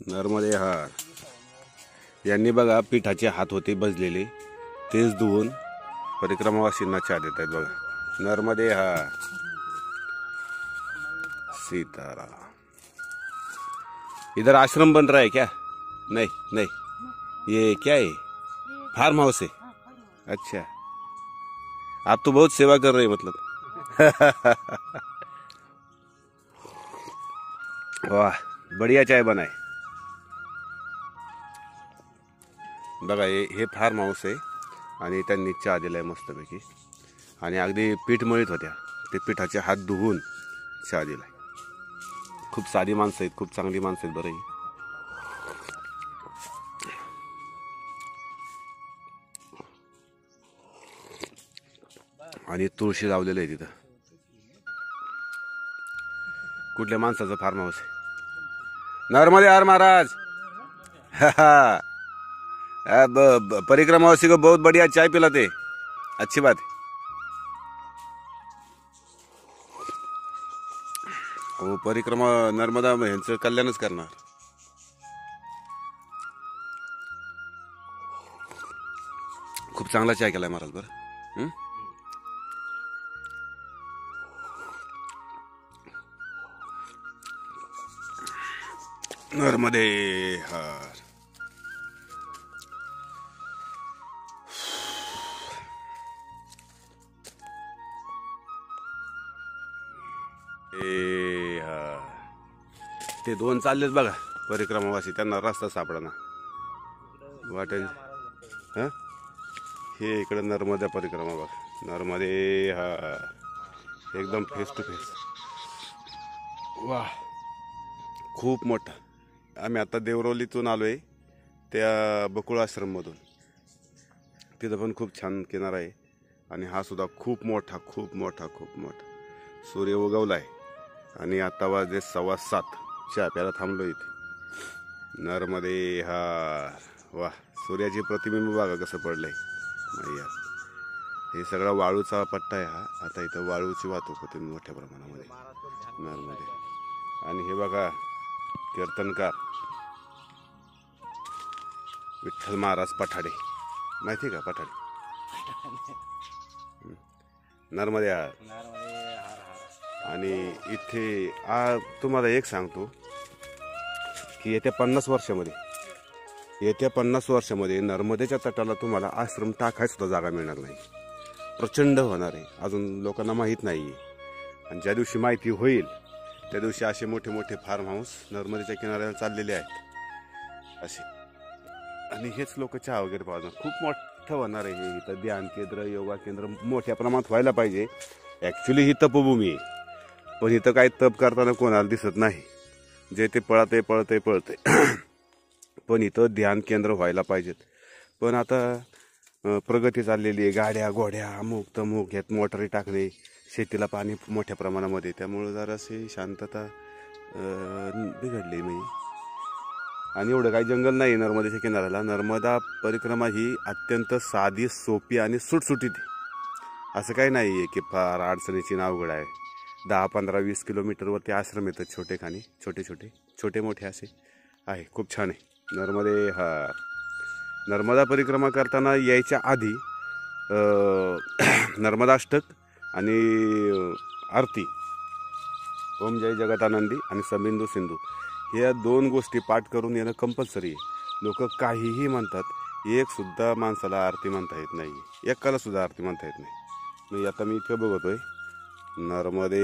नर्मदे हार. यांनी बघा पिठाचे हात होते बजलेले तेच धुवून परिक्रमावासींना चहा देत आहेत बघा. नर्मदे हार. सीताराम. इधर आश्रम बन रहा है क्या? नहीं नहीं, ये क्या है? फार्म हाउस है. अच्छा, आप तो बहुत सेवा कर रहे हैं मतलब. वाह, बढ़िया चाय बनाए बघा. हे फार्म हाऊस आहे आणि त्यांनी चहा दिलाय मस्तपैकी. आणि अगदी पीठ मळीत होत्या ते पिठाचे हात धुवून चहा दिलाय. खूप साधी माणसं आहेत, खूप चांगली माणसं आहेत बरं. आणि तुळशी लावलेलं आहे तिथं. कुठल्या माणसाचं फार्म हाऊस आहे? नर्मदे हार महाराज. परिक्रमावासी को बहुत बढ़िया चाय पिलाते. अच्छी बात है. वो परिक्रमा नर्मदा यांचं कल्याणच करणार. खूप चांगला चाय केलाय महाराज बरं. नर्मदे हार. ते दोन चाललेच बघा परिक्रमावासी. त्यांना रस्ता सापडा वाटेल. हे इकडे नर्मदा परिक्रमा बघा. नर्मदे हार. एकदम फेस टू फेस. वाह, खूप मोठा. आम्ही आता देवरोलीतून आलोय त्या बकुळ आश्रममधून. तिथं पण खूप छान किनारा आहे. आणि हा सुद्धा खूप मोठा खूप मोठा खूप मोठा. सूर्य उगवलाय आणि आता वाजले 7:15. चहा प्यायला थांबलो इथे. नर्मदे हार. वाह, सूर्याची प्रतिबिंब बघा कसं पडलंय. मैया, हे सगळा वाळूचा पट्टा आहे हा. आता इथं वाळूची वाहतूक होते मोठ्या प्रमाणामध्ये नर्मदे. आणि हे बघा कीर्तनकार विठ्ठल महाराज पठाडे. माहिती का पठाडे? नर्मदे हार. आणि इथे तुम्हाला एक सांगतो की येत्या 50 वर्षामध्ये नर्मदेच्या तटाला तुम्हाला आश्रम टाकायला सुद्धा जागा मिळणार नाही. प्रचंड होणार आहे. अजून लोकांना माहीत नाही. आणि ज्या दिवशी माहिती होईल त्या दिवशी असे मोठे मोठे फार्म हाऊस नर्मदेच्या किनाऱ्याला चाललेले आहेत असे. आणि हेच लोक चहा वगैरे पाहणार. खूप मोठं होणार आहे हे. इथं ध्यान केंद्र, योगा केंद्र मोठ्या प्रमाणात व्हायला पाहिजे. ॲक्च्युली ही तपोभूमी आहे, पण इथं काही तप करताना कोणाला दिसत नाही. जे ते पळते पण इथं ध्यान केंद्र व्हायला पाहिजेत. पण आता प्रगती चाललेली आहे. गाड्या घोड्या अमुक तमुक ह्यात मोटारी टाकणे, शेतीला पाणी मोठ्या प्रमाणामध्ये, त्यामुळं जराशी शांतता बिघडली मी. आणि एवढं काही जंगल नाही नर्मदेच्या किनाऱ्याला. नर्मदा परिक्रमा ही अत्यंत साधी, सोपी आणि सुटसुटीत आहे. असं काही नाही आहे की फार अडचणीची अवघड आहे. 10, 15, 20 किलोमीटरवरती आश्रम येतात छोटेखानी, छोटे मोठे असे आहे. खूप छान आहे. नर्मदे हार. नर्मदा परिक्रमा करताना यायच्या आधी नर्मदाष्टक आणि आरती, ओम जय जगतानंदी आणि सबिंदू सिंधू, या 2 गोष्टी पाठ करून येणं कंपल्सरी आहे. लोक काहीही म्हणतात, एक सुद्धा माणसाला आरती म्हणता येत नाही. एकाला सुद्धा आरती म्हणता येत नाही. आता मी इथं बघतोय नर्मदे